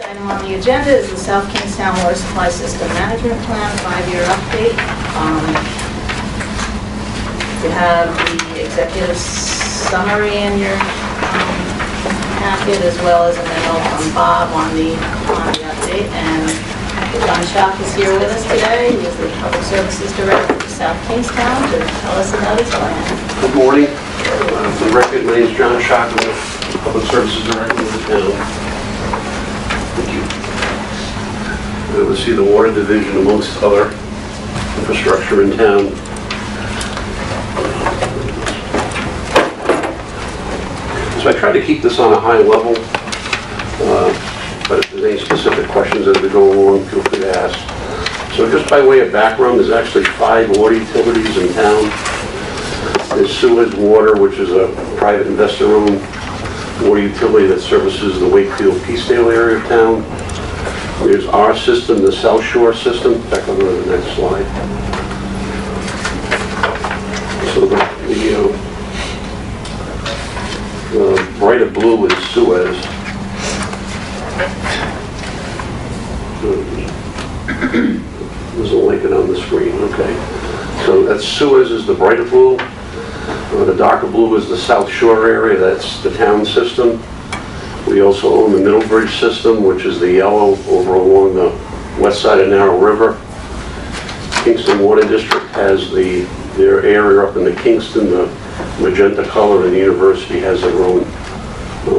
item on the agenda is the South Kingstown Water Supply System Management Plan 5-year update. You have the executive summary in your packet, as well as a memo from Bob on the update. And John Schock is here with us today. He is the Public Services Director for South Kingstown to tell us about his plan. Good morning. For the record, my name is John Schock. I'm the Public Services Director of the town. Thank you. I oversee the water division amongst other infrastructure in town. So I try to keep this on a high level, but if there's any specific questions as we go along, feel free to ask. So just by way of background, there's actually 5 water utilities in town. There's Suez Water, which is a private investor-owned water utility that services the Wakefield-Peacedale area of town. There's our system, the South Shore system. In fact, I'll go to the next slide. So the brighter blue is Suez. Doesn't like it on the screen. Okay. So that's Suez is the brighter blue. The darker blue is the South Shore area. That's the town system. We also own the Middlebridge System, which is the yellow over along the west side of Narrow River. Kingston Water District has their area up in the Kingston, the magenta color, and the university has their own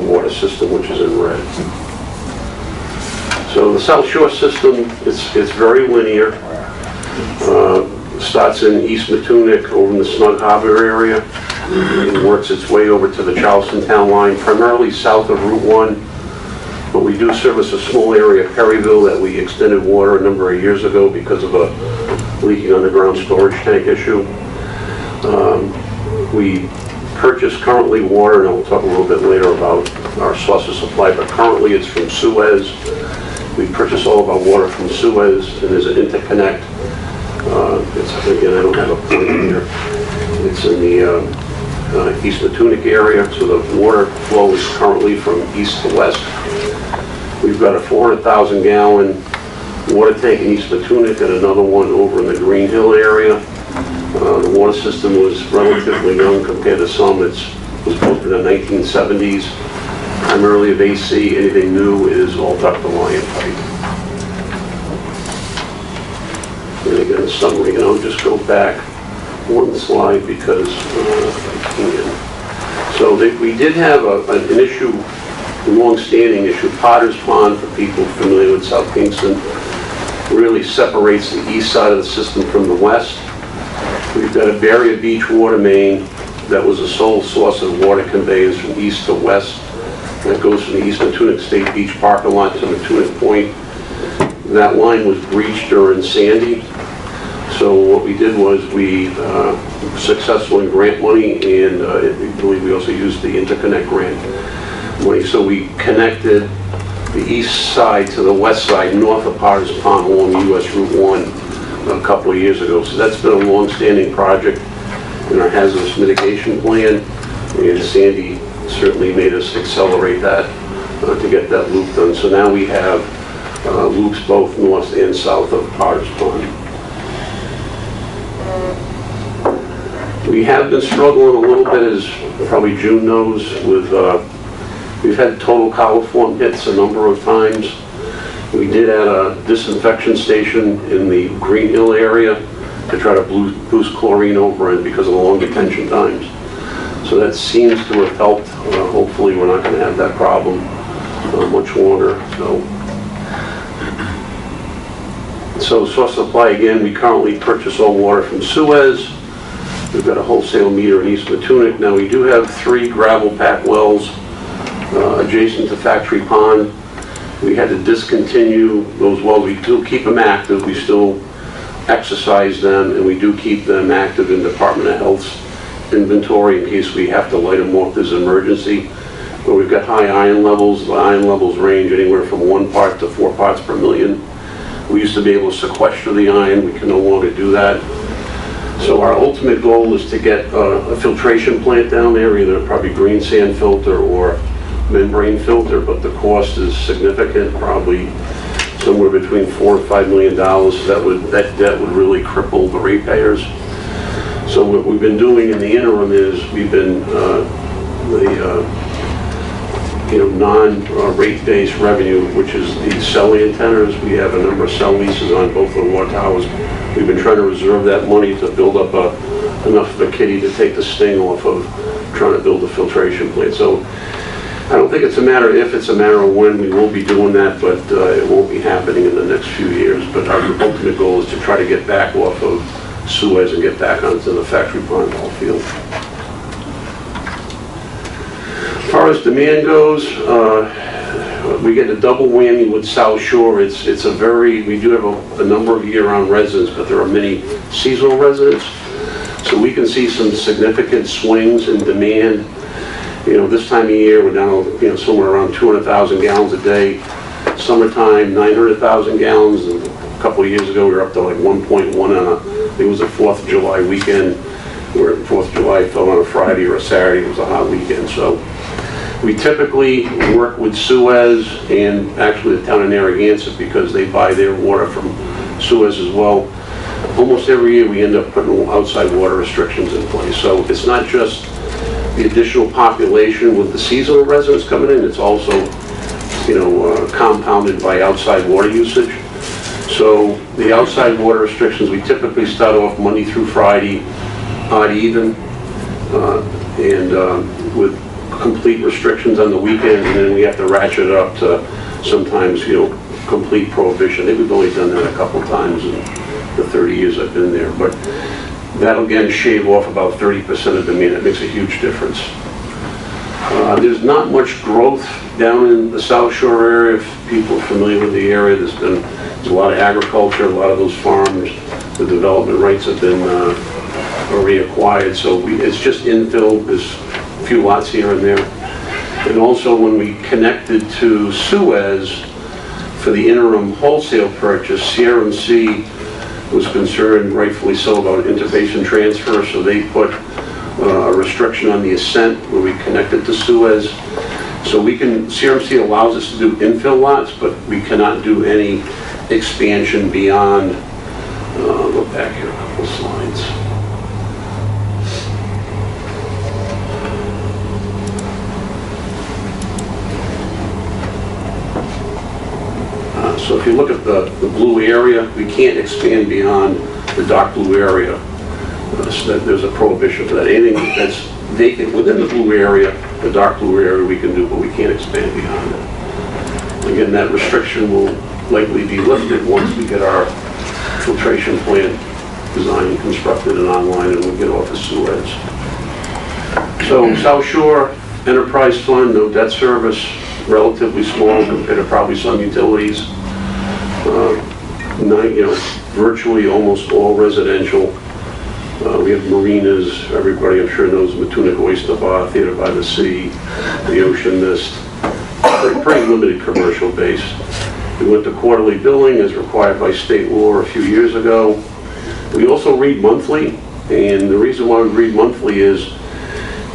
water system, which is in red. So the South Shore system, it's very linear. Starts in East Matunic over in the Snug Harbor area. It works its way over to the Charleston town line, primarily south of Route 1. But we do service a small area of Perryville that we extended water a number of years ago because of a leaking underground storage tank issue. We purchase currently water, and I'll talk a little bit later about our source of supply, but currently it's from Suez. We purchase all of our water from Suez, and there's an interconnect. Again, I don't have a point here. It's in the East Matunic area, so the water flow is currently from east to west. We've got a 400,000 gallon water tank in East Matunic and another one over in the Green Hill area. The water system was relatively young compared to some. It was built in the 1970s, primarily of AC. Anything new is all ductile iron pipe. And again, a summary, and I'll just go back one slide because I can. So we did have an issue, a long-standing issue. Potter's Pond, for people familiar with South Kingston, really separates the east side of the system from the west. We've got a Barrier Beach water main that was the sole source of water conveyance from east to west. That goes from the East Matunic State Beach parking lot to Matunic Point. That line was breached during Sandy. So what we did was we successful in grant money, and I believe we also used the interconnect grant money. So we connected the east side to the west side north of Potter's Pond along US Route 1 a couple of years ago. So that's been a long-standing project in our hazardous mitigation plan, and Sandy certainly made us accelerate that to get that loop done. So now we have loops both north and south of Potter's Pond. We have been struggling a little bit, as probably June knows, with we've had total coliform hits a number of times. We did add a disinfection station in the Green Hill area to try to boost chlorine over it because of the long detention times. So that seems to have helped. Hopefully we're not going to have that problem much longer. So source supply, again, we currently purchase all water from Suez. We've got a wholesale meter in East Matunic. Now we do have 3 gravel pack wells adjacent to Factory Pond. We had to discontinue those wells. We do keep them active. We still exercise them, and we do keep them active in Department of Health's inventory in case we have to light them off as an emergency. But we've got high iron levels. The iron levels range anywhere from 1 part to 4 parts per million. We used to be able to sequester the iron. We can no longer do that. So our ultimate goal is to get a filtration plant down there, either probably green sand filter or membrane filter, but the cost is significant, probably somewhere between $4 and $5 million. That debt would really cripple the ratepayers. So what we've been doing in the interim is we've been non-rate-based revenue, which is the cell antennas. We have a number of cell leases on both of the water towers. We've been trying to reserve that money to build up enough of a kitty to take the sting off of trying to build a filtration plant. So I don't think it's a matter if, it's a matter of when. We will be doing that, but it won't be happening in the next few years. But our ultimate goal is to try to get back off of Suez and get back onto the Factory Pond ball field. As far as demand goes, we get a double whammy with South Shore. We do have a number of year-round residents, but there are many seasonal residents. So we can see some significant swings in demand. This time of year, we're down, somewhere around 200,000 gallons a day. Summertime, 900,000 gallons. And a couple of years ago, we were up to like 1.1 on I think it was a 4th of July weekend, where 4th of July fell on a Friday or a Saturday. It was a hot weekend. So we typically work with Suez and actually the town of Narragansett because they buy their water from Suez as well. Almost every year we end up putting outside water restrictions in place. So it's not just the additional population with the seasonal residents coming in, it's also compounded by outside water usage. So the outside water restrictions, we typically start off Monday through Friday, odd even, and with complete restrictions on the weekends, and then we have to ratchet it up to sometimes, complete prohibition. We've only done that a couple times in the 30 years I've been there, but that'll again shave off about 30% of demand. It makes a huge difference. There's not much growth down in the South Shore area. If people are familiar with the area, there's a lot of agriculture, a lot of those farms, the development rights have been already acquired, so it's just infill. There's a few lots here and there. And also when we connected to Suez for the interim wholesale purchase, CRMC was concerned, rightfully so, about interbasin transfer, so they put a restriction on the ascent where we connected to Suez. So CRMC allows us to do infill lots, but we cannot do any expansion beyond, look back here a couple slides. So if you look at the blue area, we can't expand beyond the dark blue area. So there's a prohibition for that. Anything that's vacant within the blue area, the dark blue area we can do, but we can't expand beyond it. Again, that restriction will likely be lifted once we get our filtration plant designed, constructed, and online, and we'll get off of Suez. So South Shore Enterprise Fund, no debt service, relatively small compared to probably some utilities. Virtually almost all residential. We have marinas. Everybody I'm sure knows Matunic Oyster Bar, Theater by the Sea, the Ocean Mist. Pretty limited commercial base. We went to quarterly billing as required by state law a few years ago. We also read monthly, and the reason why we read monthly is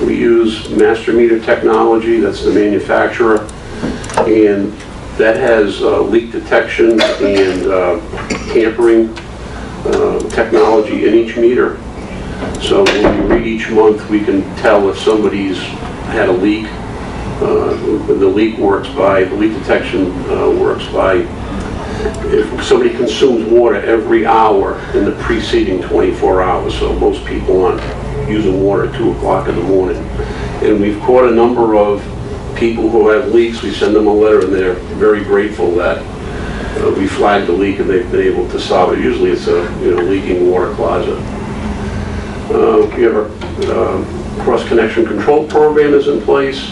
we use master meter technology, that's the manufacturer, and that has leak detection and tampering technology in each meter. So when we read each month, we can tell if somebody's had a leak. The leak detection works by if somebody consumes water every hour in the preceding 24 hours. So most people aren't using water at 2 o'clock in the morning. And we've caught a number of people who have leaks. We send them a letter and they're very grateful that we flagged the leak and they've been able to solve it. Usually it's a leaking water closet. We have a cross-connection control program is in place.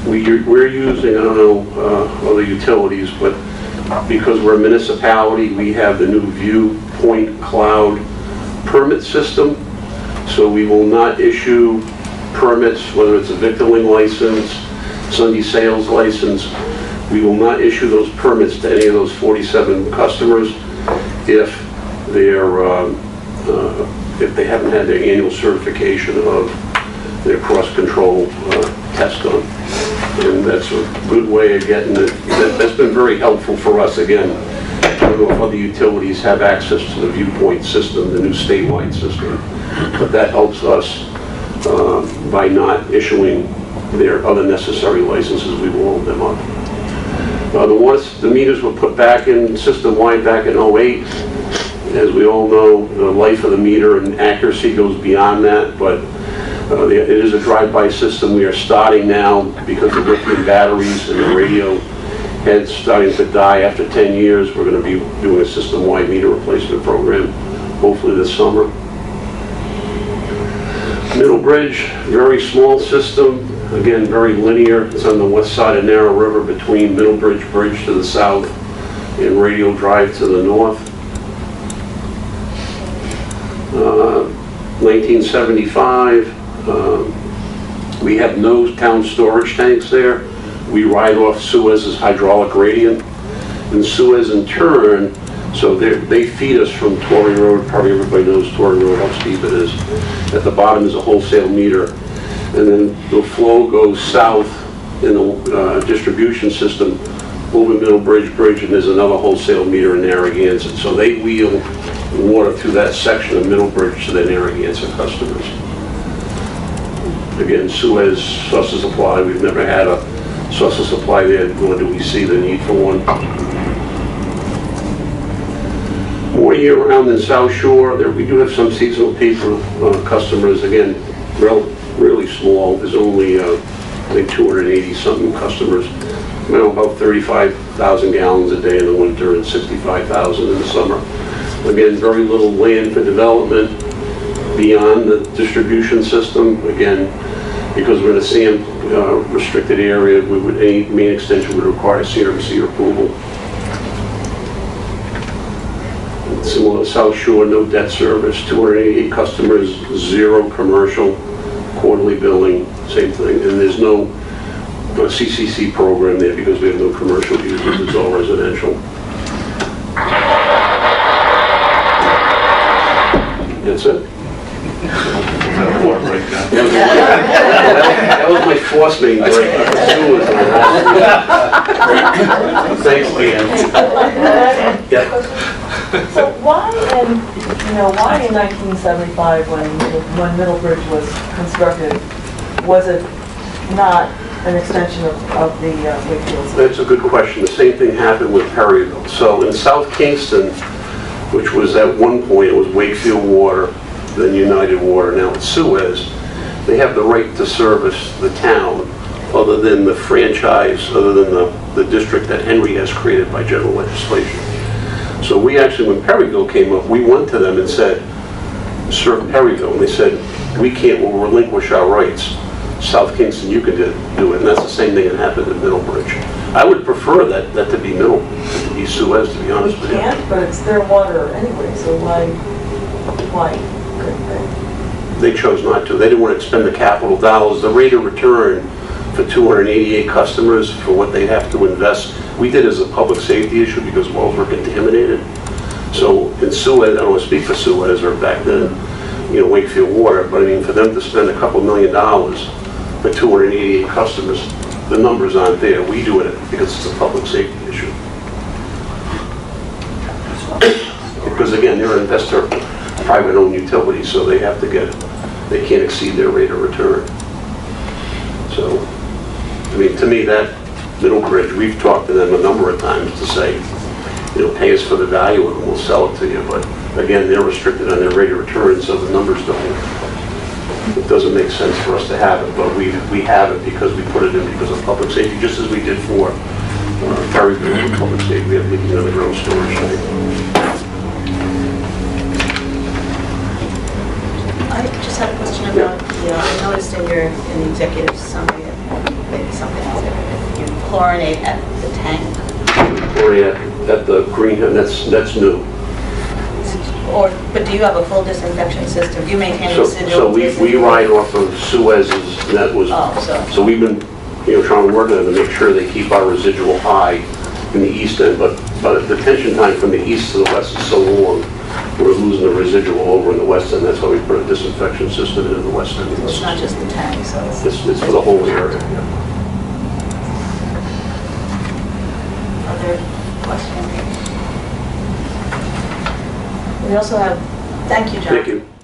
We're using, I don't know other utilities, but because we're a municipality, we have the new Viewpoint Cloud permit system. So we will not issue permits, whether it's a victualling license, Sunday sales license. We will not issue those permits to any of those 47 customers if they haven't had their annual certification of their cross-control test on. And that's a good way of getting it. That's been very helpful for us, again. I don't know if other utilities have access to the viewpoint system, the new statewide system, but that helps us by not issuing their other necessary licenses. We will hold them up. The meters were put back in system-wide back in '08. As we all know, the life of the meter and accuracy goes beyond that, but it is a drive-by system. We are starting now, because of lithium batteries and the radio heads starting to die after 10 years, we're going to be doing a system-wide meter replacement program, hopefully this summer. Middlebridge, very small system, again, very linear. It's on the west side of Narrow River between Middlebridge Bridge to the south and Radial Drive to the north. 1975, we have no town storage tanks there. We ride off Suez's hydraulic gradient, and Suez in turn, so they feed us from Torrey Road. Probably everybody knows Torrey Road, how steep it is. At the bottom is a wholesale meter, and then the flow goes south in the distribution system over Middlebridge Bridge, and there's another wholesale meter in Narragansett. So they wheel water through that section of Middlebridge to the Narragansett customers. Again, Suez source of supply. We've never had a source of supply there, nor do we see the need for one. More year-round than South Shore. There, we do have some seasonal people, customers. Again, really small. There's only, I think, 280-something customers. About 35,000 gallons a day in the winter and 65,000 in the summer. Again, very little land for development beyond the distribution system. Again, because we're in a SAM restricted area, any main extension would require CRMC approval. Similar to South Shore, no debt service, 288 customers, 0 commercial, quarterly billing, same thing. And there's no CCC program there because we have no commercial users, it's all residential. That's it. That was my force main break. Thanks, Leanne. Yeah. So why in 1975, when Middlebridge was constructed, was it not an extension of the Wakefield? That's a good question. The same thing happened with Perryville. So in South Kingstown, which was at one point, it was Wakefield Water, then United Water, now it's Suez, they have the right to service the town other than the franchise, other than the district that Henry has created by general legislation. So we actually, when Perryville came up, we went to them and said, serve Perryville. And they said, we can't, we'll relinquish our rights. South Kingstown, you can do it. And that's the same thing that happened in Middlebridge. I would prefer that to be Suez, to be honest with you. We can't, but it's their water anyway, so why couldn't they? They chose not to. They didn't want to expend the capital dollars. The rate of return for 288 customers for what they have to invest, we did as a public safety issue because wells were contaminated. So in Suez, I don't want to speak for Suez or back then, Wakefield Water, but I mean, for them to spend $2 million for 288 customers, the numbers aren't there. We do it because it's a public safety issue. Because again, they're an investor, private-owned utility, so they can't exceed their rate of return. So, I mean, to me, that Middlebridge, we've talked to them a number of times to say, pay us for the value of it, we'll sell it to you. But again, they're restricted on their rate of return, so the numbers it doesn't make sense for us to have it, but we have it because we put it in because of public safety, just as we did for Perryville for public safety. We have leaking underground storage tank. I just have a question about, I noticed in the executive summary, maybe something else, you chlorinate at the tank. Chlorinate at the greenhouse, that's new. But do you have a full disinfection system? Do you maintain a residual? So we ride off of Suez's, that was, so we've been, trying to work on it to make sure they keep our residual high in the east end, but the detention time from the east to the west is so long we're losing the residual over in the west end. That's why we put a disinfection system in the west end. It's not just the tank, so it's... It's for the whole area, yeah. Other questions? We also have, thank you, John. Thank you.